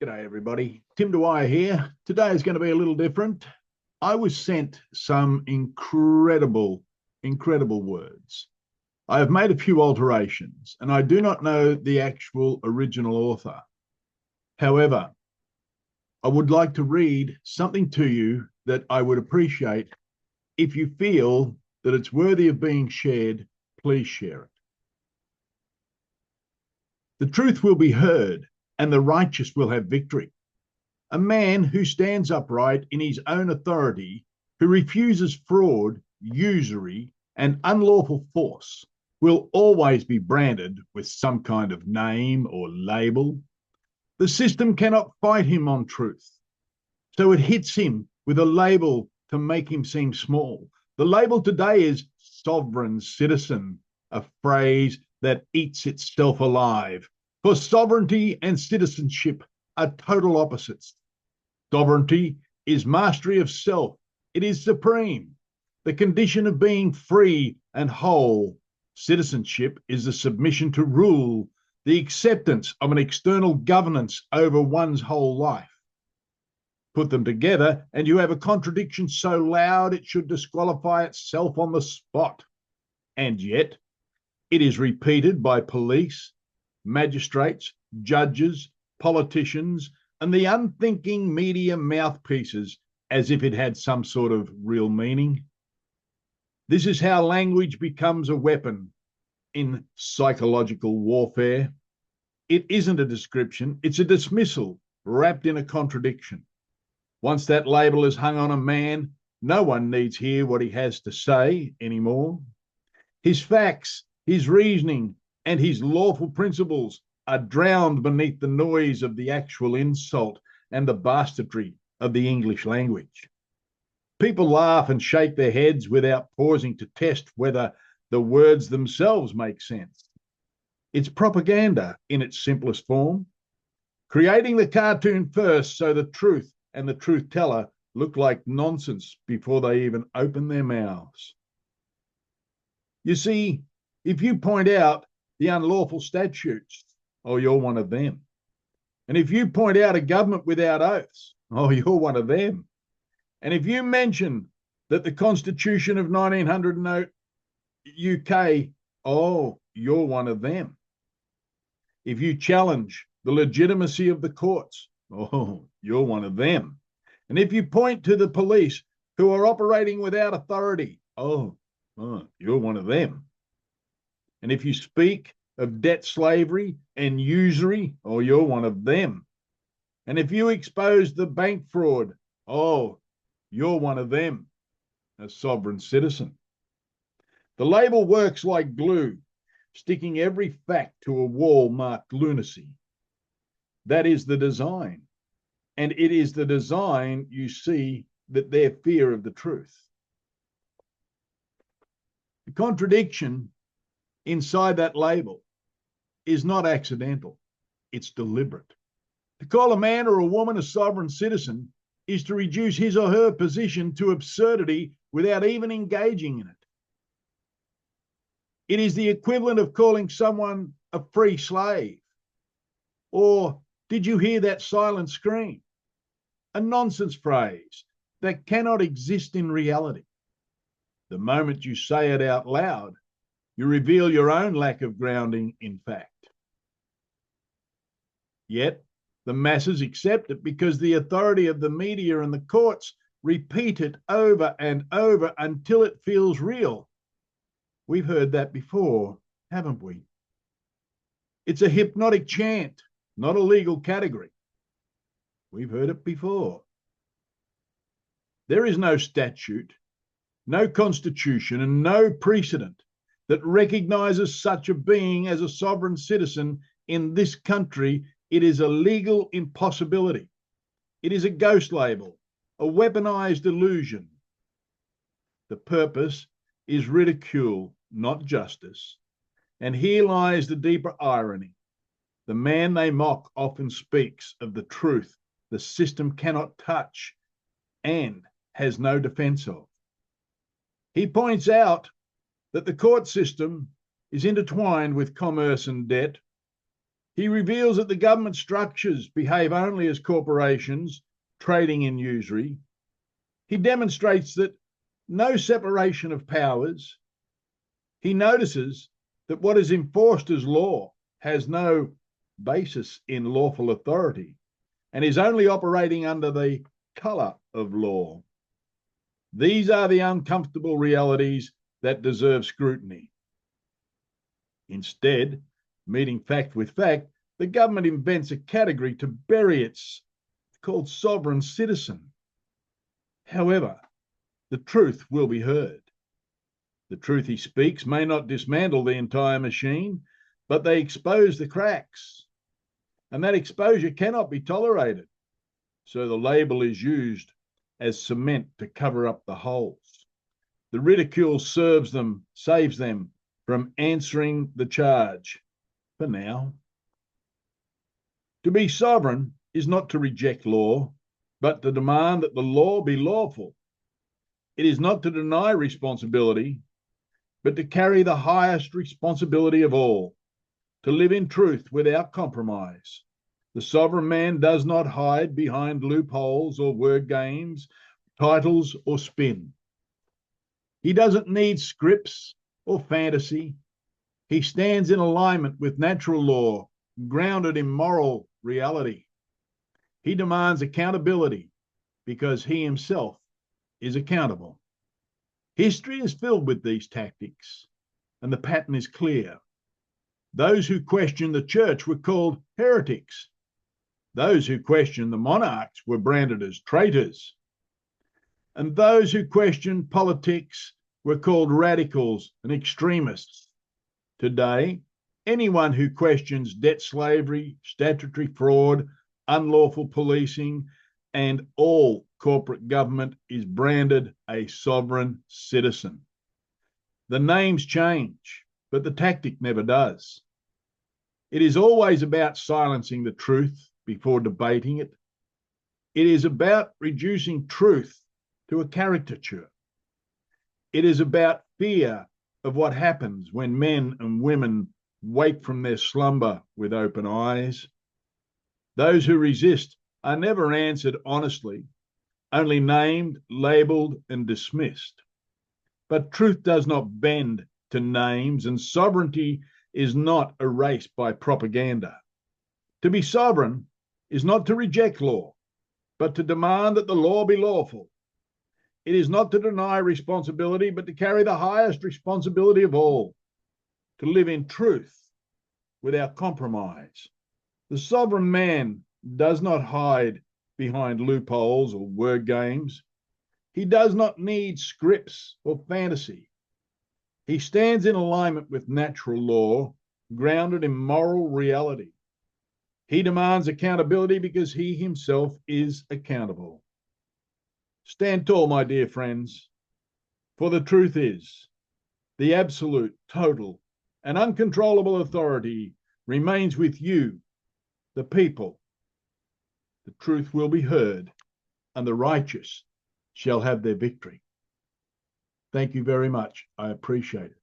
G'day, everybody. Tim Dwyer here. Today is going to be a little different. I was sent some incredible words. I have made a few alterations, and I do not know the actual original author. However, I would like to read something to you that I would appreciate. If you feel that it's worthy of being shared, please share it. The truth will be heard, and the righteous will have victory. A man who stands upright in his own authority, who refuses fraud, usury, and unlawful force, will always be branded with some kind of name or label. The system cannot fight him on truth, so it hits him with a label to make him seem small. The label today is sovereign citizen, a phrase that eats itself alive. For sovereignty and citizenship are total opposites. Sovereignty is mastery of self. It is supreme, the condition of being free and whole. Citizenship is the submission to rule, the acceptance of an external governance over one's whole life. Put them together, and you have a contradiction so loud it should disqualify itself on the spot. And yet, it is repeated by police, magistrates, judges, politicians, and the unthinking media mouthpieces as if it had some sort of real meaning. This is how language becomes a weapon in psychological warfare. It isn't a description, it's a dismissal wrapped in a contradiction. Once that label is hung on a man, no one needs hear what he has to say anymore. His facts, his reasoning, and his lawful principles are drowned beneath the noise of the actual insult and the bastardry of the English language. People laugh and shake their heads without pausing to test whether the words themselves make sense. It's propaganda in its simplest form, creating the cartoon first so the truth and the truth teller look like nonsense before they even open their mouths. You see, if you point out the unlawful statutes, oh, you're one of them. And if you point out a government without oaths, oh, you're one of them. And if you mention that the Constitution of 1900 UK, oh, you're one of them. If you challenge the legitimacy of the courts, oh, you're one of them. And if you point to the police who are operating without authority, oh, you're one of them. And if you speak of debt slavery and usury, oh, you're one of them. And if you expose the bank fraud, oh, you're one of them, a sovereign citizen. The label works like glue, sticking every fact to a wall marked lunacy. That is the design. And it is the design you see that their fear of the truth. The contradiction inside that label is not accidental, it's deliberate. To call a man or a woman a sovereign citizen is to reduce his or her position to absurdity without even engaging in it. It is the equivalent of calling someone a free slave. Or, did you hear that silent scream? A nonsense phrase that cannot exist in reality. The moment you say it out loud, you reveal your own lack of grounding in fact. Yet, the masses accept it because the authority of the media and the courts repeat it over and over until it feels real. We've heard that before, haven't we? It's a hypnotic chant, not a legal category. We've heard it before. There is no statute, no constitution, and no precedent that recognizes such a being as a sovereign citizen in this country. It is a legal impossibility. It is a ghost label, a weaponized illusion. The purpose is ridicule, not justice. And here lies the deeper irony. The man they mock often speaks of the truth the system cannot touch and has no defense of. He points out that the court system is intertwined with commerce and debt, He reveals that the government structures behave only as corporations trading in usury. He demonstrates that no separation of powers. He notices that what is enforced as law has no basis in lawful authority and is only operating under the colour of law. These are the uncomfortable realities that deserve scrutiny. Instead, meeting fact with fact, the government invents a category to bury its called sovereign citizen. However, the truth will be heard. The truth he speaks may not dismantle the entire machine, but they expose the cracks. And that exposure cannot be tolerated. So the label is used as cement to cover up the holes. The ridicule saves them from answering the charge for now. To be sovereign is not to reject law, but to demand that the law be lawful. It is not to deny responsibility, but to carry the highest responsibility of all, to live in truth without compromise. The sovereign man does not hide behind loopholes or word games, titles or spin. He doesn't need scripts or fantasy. He stands in alignment with natural law, grounded in moral reality. He demands accountability because he himself is accountable. History is filled with these tactics, and the pattern is clear. Those who questioned the church were called heretics. Those who questioned the monarchs were branded as traitors. And those who questioned politics were called radicals and extremists. Today, anyone who questions debt slavery, statutory fraud, unlawful policing, and all corporate government is branded a sovereign citizen. The names change, but the tactic never does. It is always about silencing the truth before debating it. It is about reducing truth to a caricature. It is about fear of what happens when men and women wake from their slumber with open eyes. Those who resist are never answered honestly, only named, labelled, and dismissed. But truth does not bend to names, and sovereignty is not erased by propaganda. To be sovereign is not to reject law, but to demand that the law be lawful. It is not to deny responsibility, but to carry the highest responsibility of all, to live in truth without compromise. The sovereign man does not hide behind loopholes or word games. He does not need scripts or fantasy. He stands in alignment with natural law, grounded in moral reality. He demands accountability because he himself is accountable. Stand tall, my dear friends, for the truth is, the absolute, total, and uncontrollable authority remains with you, the people. The truth will be heard, and the righteous shall have their victory. Thank you very much. I appreciate it.